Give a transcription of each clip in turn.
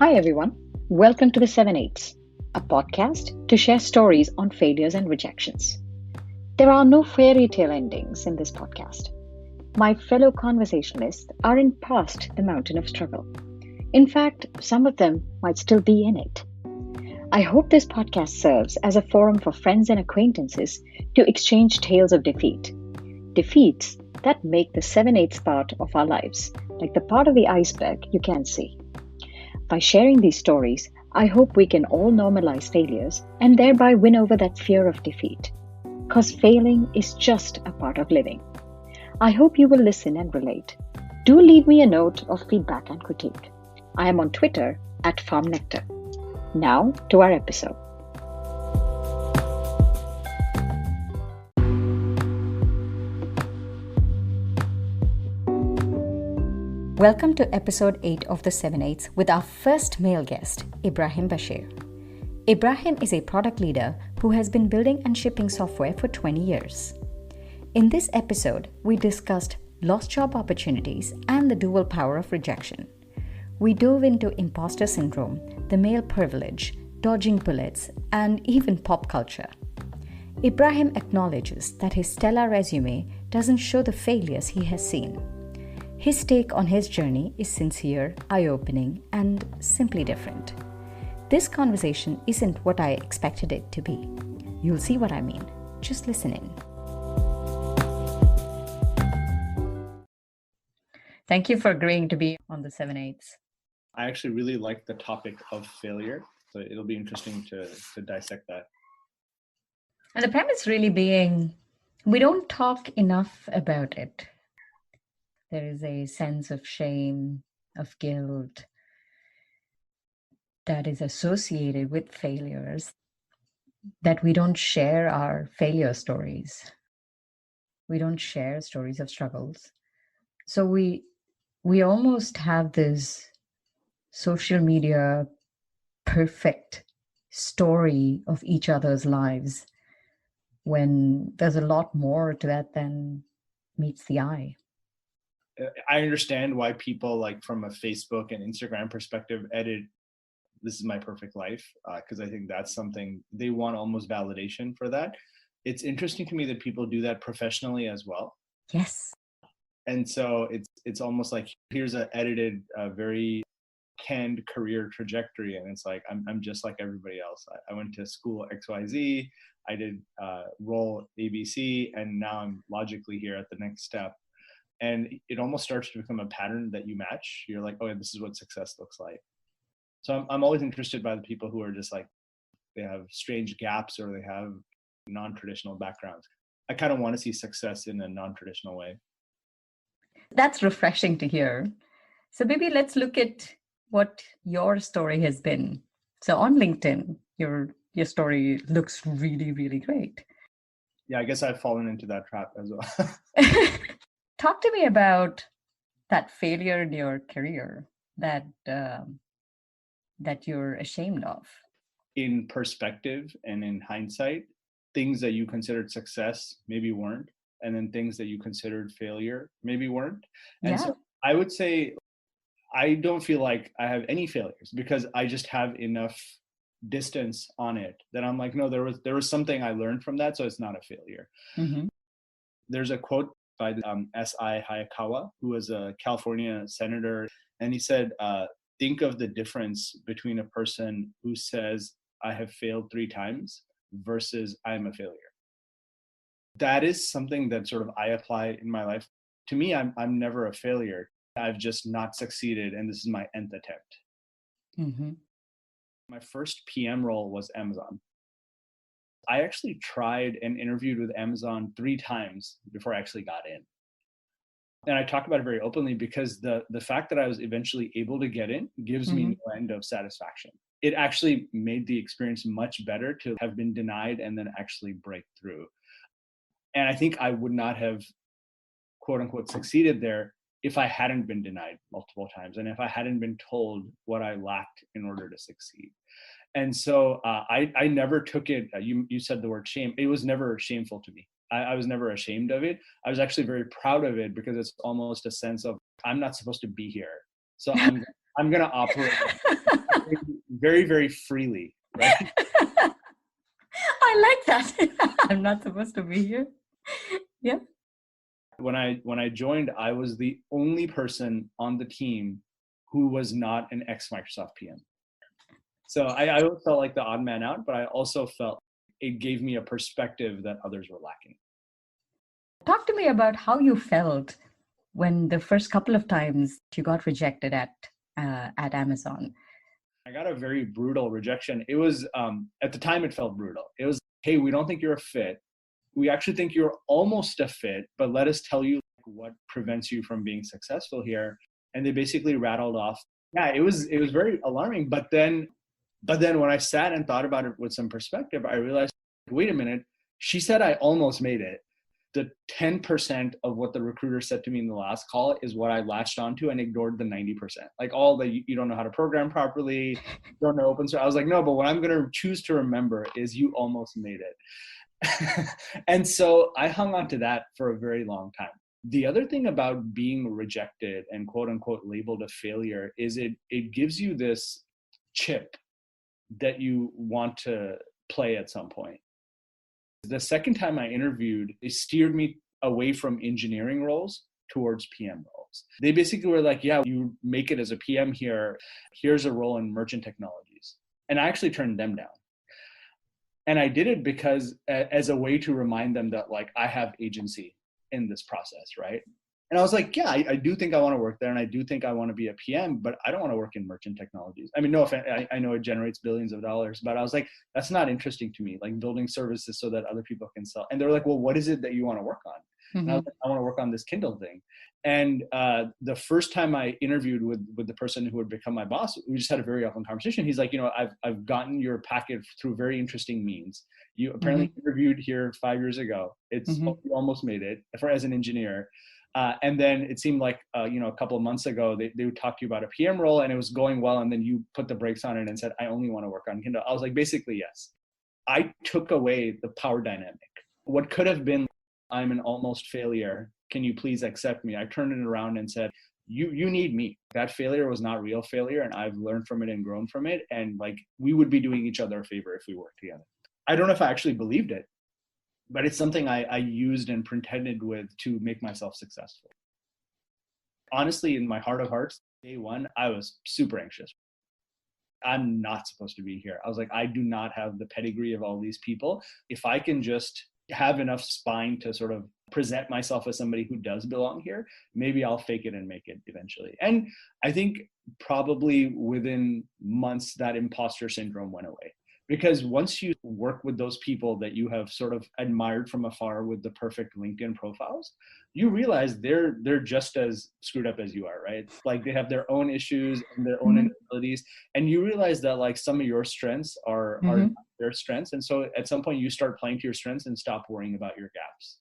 Hi, everyone. Welcome to The Seven Eighths, a podcast to share stories on failures and rejections. There are no fairy tale endings in this podcast. My fellow conversationalists aren't past the mountain of struggle. In fact, some of them might still be in it. I hope this podcast serves as a forum for friends and acquaintances to exchange tales of defeat. Defeats that make the 7/8 part of our lives, like the part of the iceberg you can't see. By sharing these stories, I hope we can all normalize failures and thereby win over that fear of defeat. Because failing is just a part of living. I hope you will listen and relate. Do leave me a note of feedback and critique. I am on Twitter @FarmNectar. Now to our episode. Welcome to episode 8 of The 7/8ths with our first male guest, Ibrahim Bashir. Ibrahim is a product leader who has been building and shipping software for 20 years. In this episode, we discussed lost job opportunities and the dual power of rejection. We dove into imposter syndrome, the male privilege, dodging bullets, and even pop culture. Ibrahim acknowledges that his stellar resume doesn't show the failures he has seen. His take on his journey is sincere, eye-opening, and simply different. This conversation isn't what I expected it to be. You'll see what I mean. Just listen in. Thank you for agreeing to be on The 7/8ths. I actually really like the topic of failure, so it'll be interesting to dissect that. And the premise really being, we don't talk enough about it. There is a sense of shame, of guilt that is associated with failures, that we don't share our failure stories. We don't share stories of struggles. So we almost have this social media perfect story of each other's lives when there's a lot more to that than meets the eye. I understand why people, like, from a Facebook and Instagram perspective, edit "this is my perfect life," because I think that's something they want, almost validation for that. It's interesting to me that people do that professionally as well. Yes. And so it's almost like, here's an edited, very canned career trajectory, and it's like, I'm just like everybody else. I went to school XYZ, I did role ABC, and now I'm logically here at the next step. And it almost starts to become a pattern that you match. You're like, oh, this is what success looks like. So I'm always interested by the people who are just like, they have strange gaps or they have non-traditional backgrounds. I kind of want to see success in a non-traditional way. That's refreshing to hear. So maybe let's look at what your story has been. So on LinkedIn, your story looks really, really great. Yeah, I guess I've fallen into that trap as well. Talk to me about that failure in your career that you're ashamed of. In perspective and in hindsight, things that you considered success maybe weren't, and then things that you considered failure maybe weren't. And so I would say I don't feel like I have any failures because I just have enough distance on it that I'm like, no, there was something I learned from that, so it's not a failure. Mm-hmm. There's a quote by S.I. Hayakawa, who was a California senator, and he said, think of the difference between a person who says, I have failed 3 times versus I'm a failure. That is something that sort of I apply in my life. To me, I'm never a failure. I've just not succeeded, and this is my nth attempt. Mm-hmm. My first PM role was Amazon. I actually tried and interviewed with Amazon 3 times before I actually got in. And I talk about it very openly because the fact that I was eventually able to get in gives me no end of satisfaction. It actually made the experience much better to have been denied and then actually break through. And I think I would not have, quote unquote, succeeded there if I hadn't been denied multiple times and if I hadn't been told what I lacked in order to succeed. And so I never took it, you said the word shame, it was never shameful to me. I was never ashamed of it. I was actually very proud of it because it's almost a sense of, I'm not supposed to be here. So I'm I'm going to operate very, very freely, right? I like that. I'm not supposed to be here. Yeah. When I joined, I was the only person on the team who was not an ex-Microsoft PM. So I always felt like the odd man out, but I also felt it gave me a perspective that others were lacking. Talk to me about how you felt when the first couple of times you got rejected at Amazon. I got a very brutal rejection. It was, at the time, it felt brutal. It was, hey, we don't think you're a fit. We actually think you're almost a fit, but let us tell you what prevents you from being successful here. And they basically rattled off. Yeah, it was very alarming. But then when I sat and thought about it with some perspective, I realized, wait a minute, she said I almost made it. The 10% of what the recruiter said to me in the last call is what I latched onto and ignored the 90%. Like all the, you don't know how to program properly, you don't know open source. I was like, no, but what I'm going to choose to remember is you almost made it. And so I hung on to that for a very long time. The other thing about being rejected and quote unquote labeled a failure is it gives you this chip that you want to play at some point. The second time I interviewed, they steered me away from engineering roles towards PM roles. They basically were like, yeah, you make it as a PM here. Here's a role in merchant technologies. And I actually turned them down. And I did it because as a way to remind them that like I have agency in this process, right? And I was like, yeah, I do think I want to work there and I do think I want to be a PM, but I don't want to work in merchant technologies. I mean, no offense, I know it generates billions of dollars, but I was like, that's not interesting to me, like building services so that other people can sell. And they're like, well, what is it that you want to work on? And I was like, I want to work on this Kindle thing. And the first time I interviewed with the person who would become my boss, we just had a very open conversation. He's like, I've gotten your packet through very interesting means. You apparently interviewed here 5 years ago. You almost made it as an engineer. And then it seemed like, a couple of months ago, they would talk to you about a PM role and it was going well. And then you put the brakes on it and said, I only want to work on Kindle. I was like, basically, yes. I took away the power dynamic. What could have been, I'm an almost failure. Can you please accept me? I turned it around and said, you need me. That failure was not real failure. And I've learned from it and grown from it. And like, we would be doing each other a favor if we worked together. I don't know if I actually believed it, but it's something I used and pretended with to make myself successful. Honestly, in my heart of hearts, day one, I was super anxious. I'm not supposed to be here. I was like, I do not have the pedigree of all these people. If I can just have enough spine to sort of present myself as somebody who does belong here, maybe I'll fake it and make it eventually. And I think probably within months, that imposter syndrome went away. Because once you work with those people that you have sort of admired from afar with the perfect LinkedIn profiles, you realize they're just as screwed up as you are, right? Like they have their own issues and their own inabilities. And you realize that like some of your strengths are their strengths. And so at some point you start playing to your strengths and stop worrying about your gaps.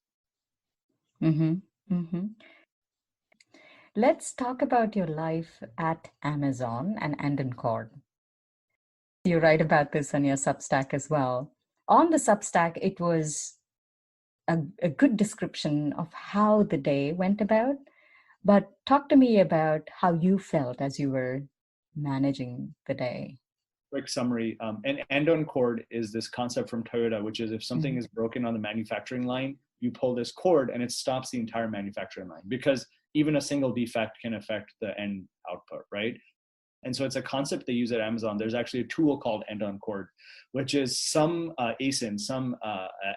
Let's talk about your life at Amazon and Endencord. You write about this on your Substack as well. On the Substack, it was a good description of how the day went about. But talk to me about how you felt as you were managing the day. Quick summary. An end-on cord is this concept from Toyota, which is if something is broken on the manufacturing line, you pull this cord and it stops the entire manufacturing line because even a single defect can affect the end output, right? And so it's a concept they use at Amazon. There's actually a tool called end-on cord, which is some ASIN, some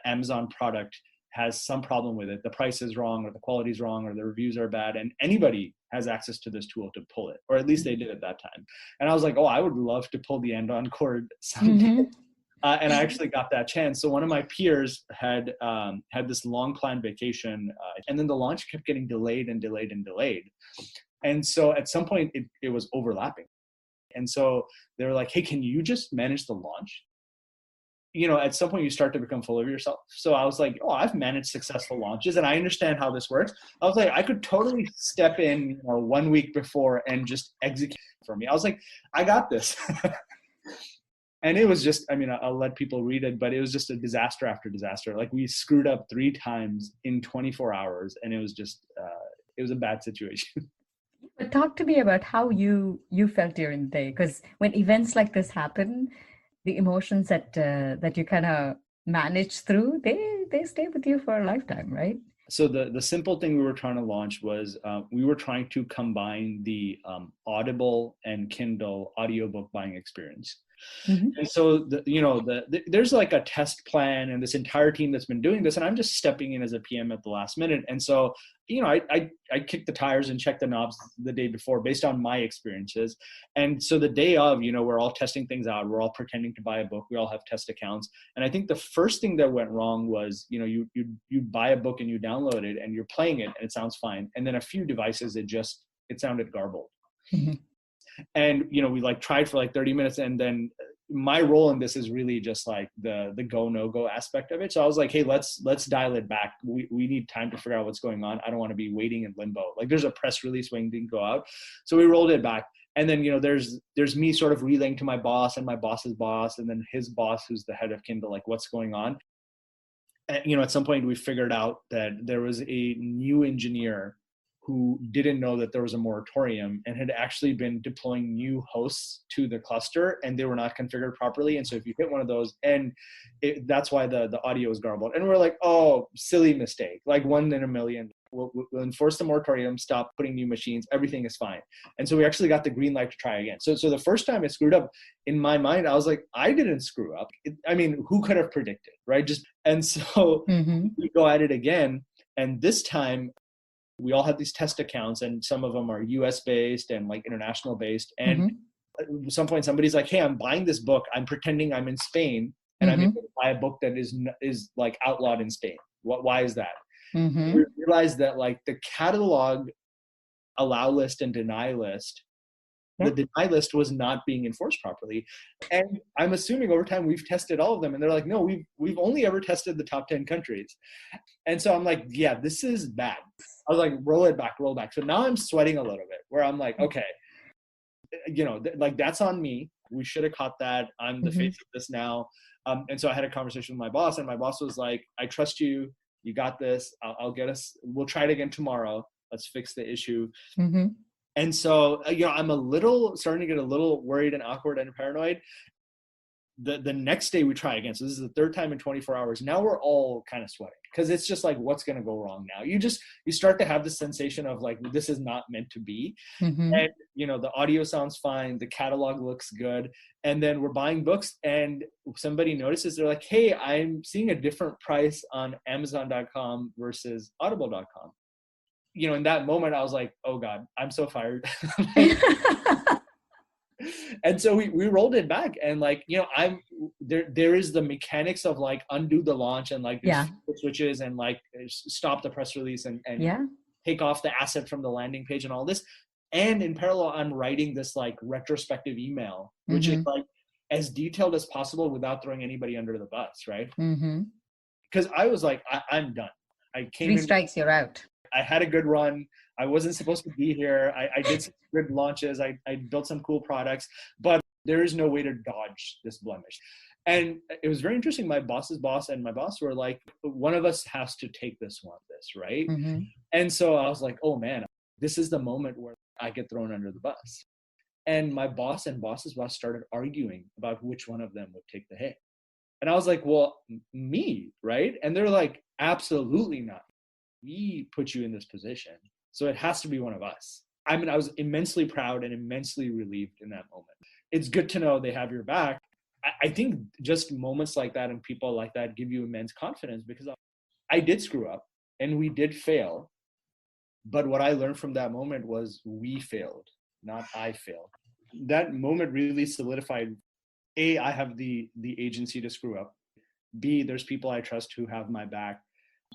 Amazon product has some problem with it. The price is wrong or the quality is wrong or the reviews are bad. And anybody has access to this tool to pull it, or at least they did at that time. And I was like, oh, I would love to pull the end-on cord someday. And I actually got that chance. So one of my peers had this long planned vacation and then the launch kept getting delayed and delayed and delayed. And so at some point it was overlapping. And so they were like, hey, can you just manage the launch? At some point you start to become full of yourself. So I was like, oh, I've managed successful launches and I understand how this works. I was like, I could totally step in 1 week before and just execute for me. I was like, I got this. And it was just, I'll let people read it, but it was just a disaster after disaster. Like we screwed up 3 times in 24 hours and it was just, it was a bad situation. Talk to me about how you felt during the day, because when events like this happen, the emotions that you kind of manage through, they stay with you for a lifetime, right? So the simple thing we were trying to launch was we were trying to combine the Audible and Kindle audiobook buying experience. Mm-hmm. And so there's like a test plan and this entire team that's been doing this, and I'm just stepping in as a PM at the last minute. And so I kicked the tires and checked the knobs the day before based on my experiences. And so the day of, we're all testing things out, we're all pretending to buy a book, we all have test accounts. And I think the first thing that went wrong was, you buy a book and you download it and you're playing it and it sounds fine, and then a few devices it sounded garbled. Mm-hmm. And we like tried for like 30 minutes, and then my role in this is really just like the go no go aspect of it. So I was like, hey, let's dial it back. We need time to figure out what's going on. I don't want to be waiting in limbo. Like there's a press release waiting to go out. So we rolled it back. And then there's me sort of relaying to my boss and my boss's boss and then his boss, who's the head of Kindle, like what's going on. And at some point we figured out that there was a new engineer who didn't know that there was a moratorium and had actually been deploying new hosts to the cluster, and they were not configured properly. And so if you hit one of those, that's why the audio is garbled. And we're like, oh, silly mistake, like 1 in a million. We'll enforce the moratorium, stop putting new machines, everything is fine. And so we actually got the green light to try again. So the first time it screwed up, in my mind, I was like, I didn't screw up. Who could have predicted, right? And so we go at it again. And this time, we all have these test accounts, and some of them are US based and like international based. And at some point somebody's like, hey, I'm buying this book. I'm pretending I'm in Spain and I'm able to buy a book that is like outlawed in Spain. Why is that? We realized that like the catalog allow list and deny list, the deny list was not being enforced properly. And I'm assuming over time we've tested all of them, and they're like, no, we've only ever tested the top 10 countries. And so I'm like, yeah, this is bad. I was like, roll it back. So now I'm sweating a little bit, where I'm like, okay, like that's on me. We should have caught that. I'm the face of this now. And so I had a conversation with my boss, and my boss was like, I trust you. You got this. We'll try it again tomorrow. Let's fix the issue. And so, I'm starting to get a little worried and awkward and paranoid. The next day we try again. So this is the third time in 24 hours. Now we're all kind of sweating because it's just like, what's going to go wrong now? You start to have the sensation of like, this is not meant to be. And, the audio sounds fine. The catalog looks good. And then we're buying books and somebody notices, they're like, hey, I'm seeing a different price on Amazon.com versus Audible.com. In that moment, I was like, oh God, I'm so fired. And so we rolled it back, and like, there is the mechanics of like undo the launch and like switches and like stop the press release and take off the asset from the landing page and all this. And in parallel, I'm writing this like retrospective email, which is like as detailed as possible without throwing anybody under the bus, right? Because I was like, I'm done. I came 3 strikes, you're out. I had a good run. I wasn't supposed to be here. I did some good launches. I built some cool products, but there is no way to dodge this blemish. And it was very interesting. My boss's boss and my boss were like, one of us has to take this, right? And so I was like, oh man, this is the moment where I get thrown under the bus. And my boss and boss's boss started arguing about which one of them would take the hit. And I was like, well, me, right? And they're like, absolutely not. We put you in this position, so it has to be one of us. I was immensely proud and immensely relieved in that moment. It's good to know they have your back. I think just moments like that and people like that give you immense confidence, because I did screw up and we did fail. But what I learned from that moment was we failed, not I failed. That moment really solidified, A, I have the agency to screw up. B, there's people I trust who have my back.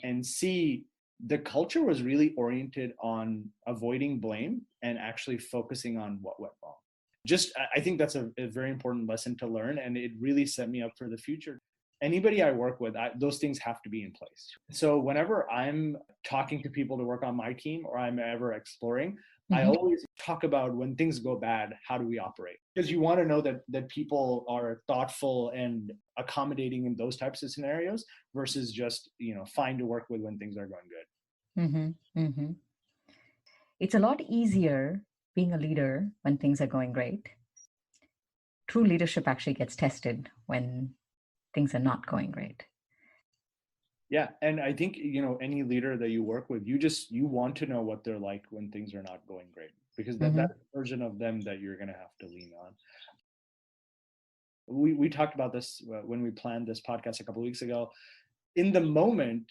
And C, the culture was really oriented on avoiding blame and actually focusing on what went wrong. I think that's a very important lesson to learn, and it really set me up for the future. Anybody I work with, those things have to be in place. So whenever I'm talking to people to work on my team or I'm ever exploring, I always talk about when things go bad, how do we operate? Because you want to know that people are thoughtful and accommodating in those types of scenarios versus just, fine to work with when things are going good. It's a lot easier being a leader when things are going great. True leadership actually gets tested when things are not going great. Yeah. And I think, any leader that you work with, you want to know what they're like when things are not going great, because that's the version of them that you're going to have to lean on. We talked about this when we planned this podcast a couple of weeks ago. In the moment,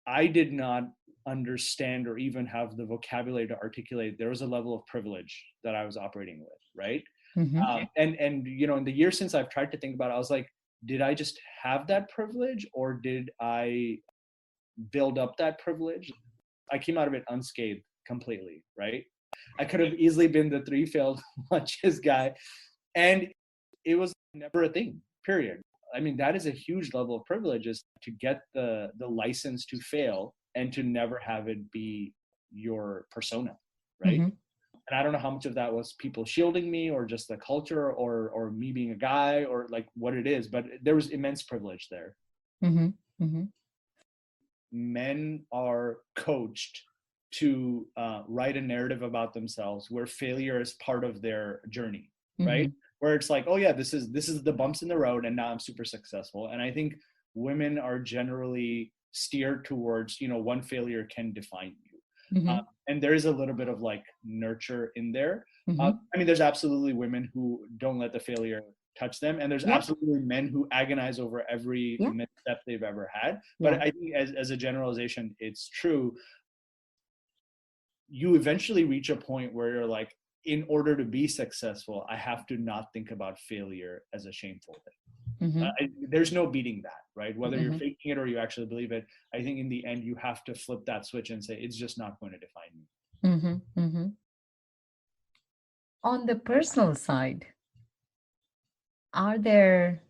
I did not understand or even have the vocabulary to articulate there was a level of privilege that I was operating with, right? And in the years since I've tried to think about it, I was like, did I just have that privilege, or did I build up that privilege? I came out of it unscathed completely, right? I could have easily been the 3 failed lunches guy, and it was never a thing, period. I mean, that is a huge level of privilege, is to get the license to fail and to never have it be your persona, right? And I don't know how much of that was people shielding me, or just the culture, or me being a guy, or like what it is, but there was immense privilege there. Men are coached to write a narrative about themselves where failure is part of their journey, right? Where it's like, oh yeah, this is the bumps in the road, and now I'm super successful. And I think women are generally steered towards, one failure can define you. And there is a little bit of like nurture in there. I mean, there's absolutely women who don't let the failure touch them, and there's absolutely men who agonize over every misstep they've ever had. But I think as a generalization, it's true. You eventually reach a point where you're like, in order to be successful, I have to not think about failure as a shameful thing. There's no beating that, right? Whether you're faking it or you actually believe it, I think in the end, you have to flip that switch and say, it's just not going to define me. On the personal side, are there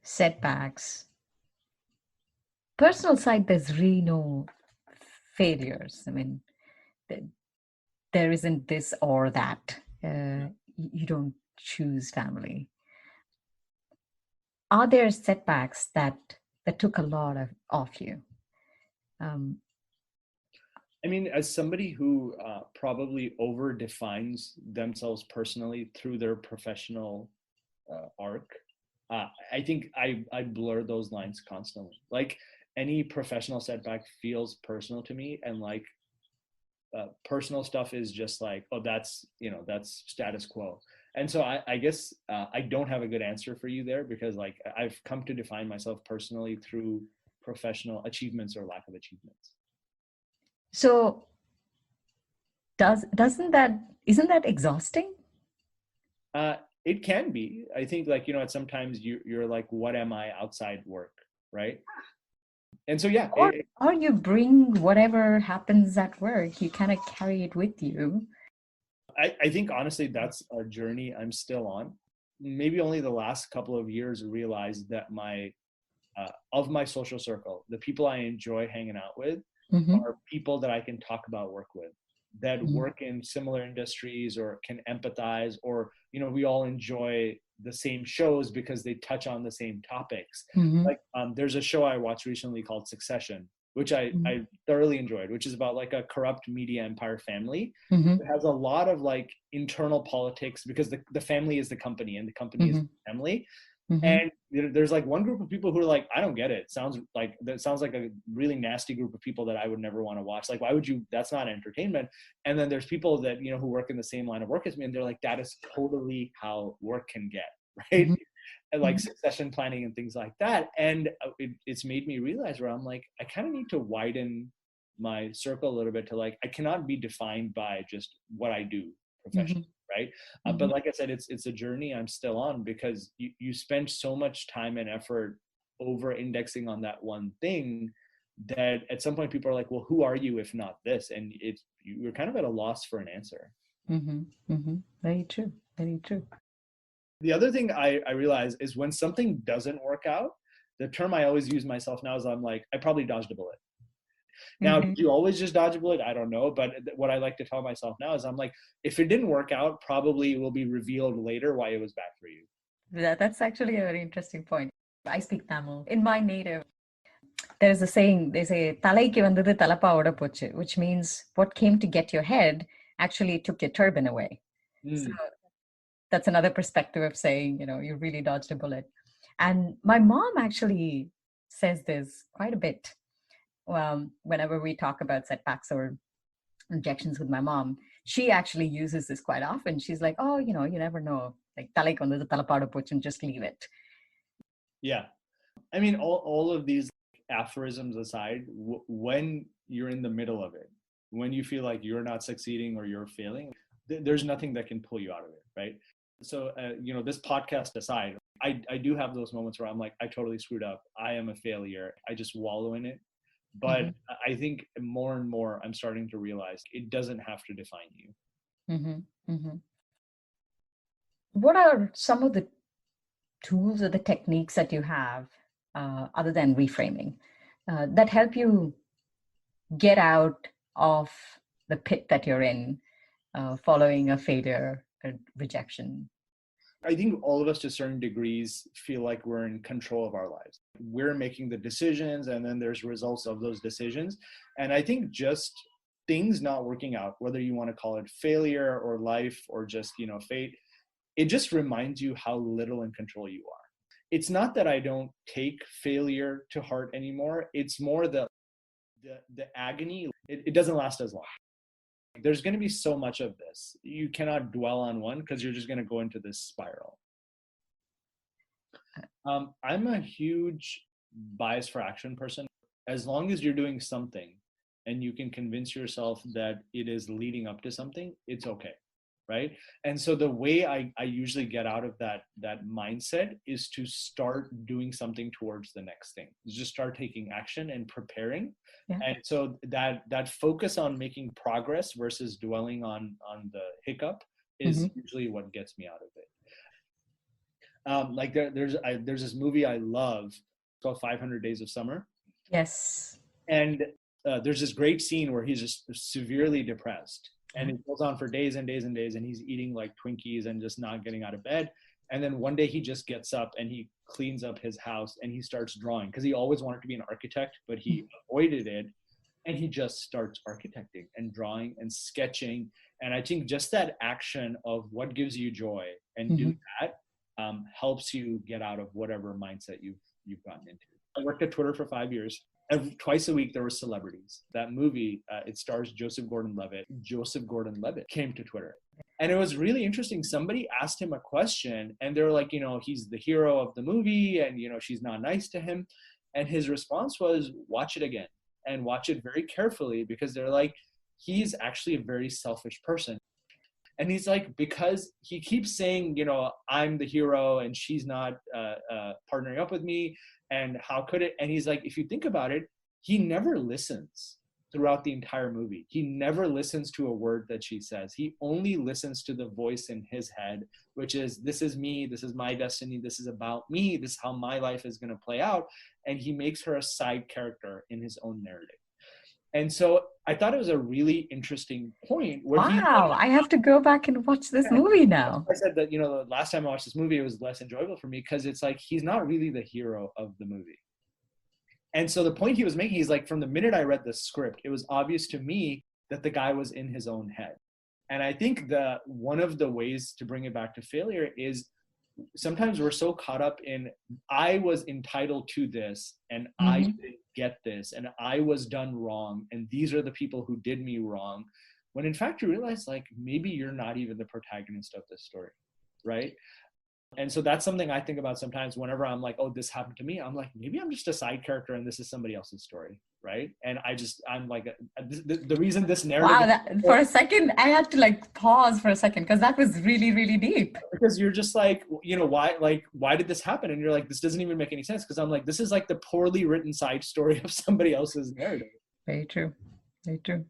setbacks? Personal side, there's really no failures. I mean, there isn't this or that. You don't choose family. Are there setbacks that took a lot of you? I mean, as somebody who probably over defines themselves personally through their professional arc, I think I blur those lines constantly. Like, any professional setback feels personal to me, and like personal stuff is just like, oh, that's status quo. And so I guess I don't have a good answer for you there, because like I've come to define myself personally through professional achievements or lack of achievements. So isn't that exhausting? It can be. I think like, sometimes you're like, what am I outside work, right? And so, yeah. Or you bring whatever happens at work, you kind of carry it with you. I think honestly, that's a journey I'm still on. Maybe only the last couple of years realized that of my social circle, the people I enjoy hanging out with are people that I can talk about work with, that work in similar industries or can empathize, or, we all enjoy the same shows because they touch on the same topics. Like there's a show I watched recently called Succession, which I thoroughly enjoyed, which is about like a corrupt media empire family. It has a lot of like internal politics, because the family is the company and the company is the family. And there's like one group of people who are like, I don't get it. That sounds like a really nasty group of people that I would never want to watch. Like, why would you? That's not entertainment. And then there's people that, who work in the same line of work as me, and they're like, that is totally how work can get, right? And like succession planning and things like that. And it's made me realize where I'm like, I kind of need to widen my circle a little bit to like, I cannot be defined by just what I do professionally. Right. But like I said, it's a journey I'm still on, because you spend so much time and effort over indexing on that one thing that at some point people are like, well, who are you if not this? And you're kind of at a loss for an answer. Very true. Very true. The other thing I realize is when something doesn't work out, the term I always use myself now is I'm like, I probably dodged a bullet. Now, did you always just dodge a bullet? I don't know. But what I like to tell myself now is I'm like, if it didn't work out, probably it will be revealed later why it was bad for you. That's actually a very interesting point. I speak Tamil. In my native, there is a saying, they say, "Talaikku vandhathu thalappa oda pochu," which means what came to get your head actually took your turban away. So that's another perspective of saying, you really dodged a bullet. And my mom actually says this quite a bit. Whenever we talk about setbacks or rejections with my mom, she actually uses this quite often. She's like, oh, you never know. Like, "Thalai kondu talapada pochu," and just leave it. Yeah. I mean, all of these aphorisms aside, when you're in the middle of it, when you feel like you're not succeeding or you're failing, there's nothing that can pull you out of it, right? So, this podcast aside, I do have those moments where I'm like, I totally screwed up. I am a failure. I just wallow in it. But I think more and more I'm starting to realize it doesn't have to define you. What are some of the tools or the techniques that you have, other than reframing, that help you get out of the pit that you're in following a failure, a rejection? I think all of us to certain degrees feel like we're in control of our lives. We're making the decisions, and then there's results of those decisions. And I think just things not working out, whether you want to call it failure or life or just, fate, it just reminds you how little in control you are. It's not that I don't take failure to heart anymore. It's more the agony. It doesn't last as long. There's going to be so much of this. You cannot dwell on one because you're just going to go into this spiral. I'm a huge bias for action person. As long as you're doing something and you can convince yourself that it is leading up to something, it's okay, right? And so the way I usually get out of that mindset is to start doing something towards the next thing. Just start taking action and preparing. Yeah. And so that focus on making progress versus dwelling on the hiccup is usually what gets me out of it. Like there's this movie I love called 500 Days of Summer. Yes. And there's this great scene where he's just severely depressed. And it goes on for days and days and days, and he's eating like Twinkies and just not getting out of bed. And then one day he just gets up and he cleans up his house and he starts drawing, because he always wanted to be an architect, but he avoided it. And he just starts architecting and drawing and sketching. And I think just that action of what gives you joy and do that helps you get out of whatever mindset you've gotten into. I worked at Twitter for 5 years. Twice a week there were celebrities. That movie, it stars Joseph Gordon-Levitt. Joseph Gordon-Levitt came to Twitter. And it was really interesting. Somebody asked him a question and they were like, he's the hero of the movie and, she's not nice to him. And his response was, watch it again and watch it very carefully, because they're like, he's actually a very selfish person. And he's like, because he keeps saying, I'm the hero and she's not partnering up with me. And how could it? And he's like, if you think about it, he never listens throughout the entire movie. He never listens to a word that she says. He only listens to the voice in his head, which is, this is me, this is my destiny, this is about me, this is how my life is going to play out. And he makes her a side character in his own narrative. And so I thought it was a really interesting point. Where I have to go back and watch this movie now. I said that, the last time I watched this movie, it was less enjoyable for me because it's like, he's not really the hero of the movie. And so the point he was making is like, from the minute I read the script, it was obvious to me that the guy was in his own head. And I think that one of the ways to bring it back to failure is sometimes we're so caught up in, I was entitled to this and I didn't get this and I was done wrong and these are the people who did me wrong, when in fact you realize like maybe you're not even the protagonist of this story, right? And so that's something I think about sometimes whenever I'm like, oh, this happened to me. I'm like, maybe I'm just a side character and this is somebody else's story, right? And I'm like, the reason this narrative... Wow, for a second, I had to like pause for a second because that was really, really deep. Because you're just like, why did this happen? And you're like, this doesn't even make any sense. Because I'm like, this is like the poorly written side story of somebody else's narrative. Very true. Very true.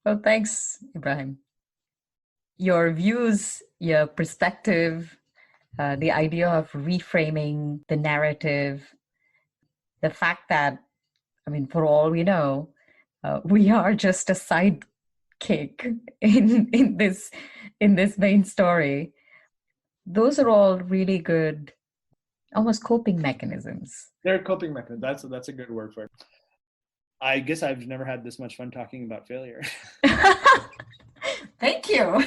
Well, thanks, Ibrahim. Your views, your perspective, the idea of reframing the narrative, the fact that, for all we know, we are just a sidekick in this main story. Those are all really good, almost coping mechanisms. They're coping mechanisms. That's a good word for it. I guess I've never had this much fun talking about failure. Thank you.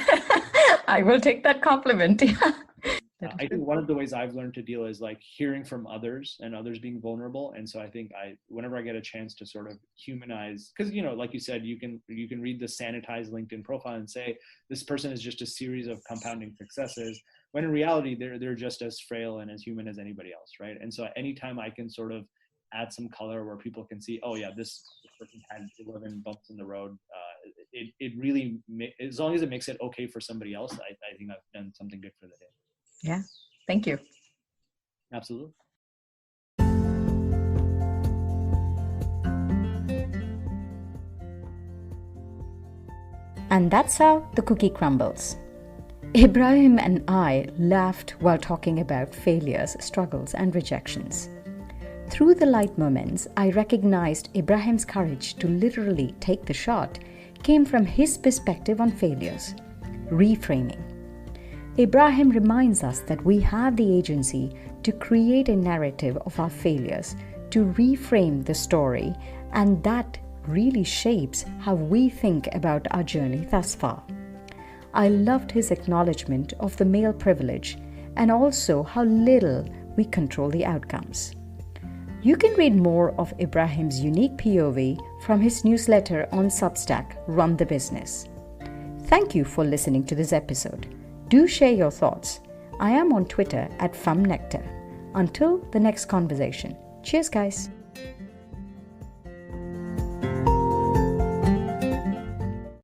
I will take that compliment. I think one of the ways I've learned to deal is like hearing from others and others being vulnerable. And so I think whenever I get a chance to sort of humanize, because, like you said, you can read the sanitized LinkedIn profile and say, this person is just a series of compounding successes, when in reality, they're just as frail and as human as anybody else. Right. And so anytime I can sort of add some color where people can see, oh yeah, this person had 11 bumps in the road. It really, as long as it makes it okay for somebody else, I think I've done something good for the day. Yeah, thank you. Absolutely. And that's how the cookie crumbles. Ibrahim and I laughed while talking about failures, struggles, and rejections. Through the light moments, I recognized Ibrahim's courage to literally take the shot came from his perspective on failures, reframing. Ibrahim reminds us that we have the agency to create a narrative of our failures, to reframe the story, and that really shapes how we think about our journey thus far. I loved his acknowledgement of the male privilege and also how little we control the outcomes. You can read more of Ibrahim's unique POV from his newsletter on Substack, Run the Business. Thank you for listening to this episode. Do share your thoughts. I am on Twitter @FumNectar. Until the next conversation. Cheers, guys.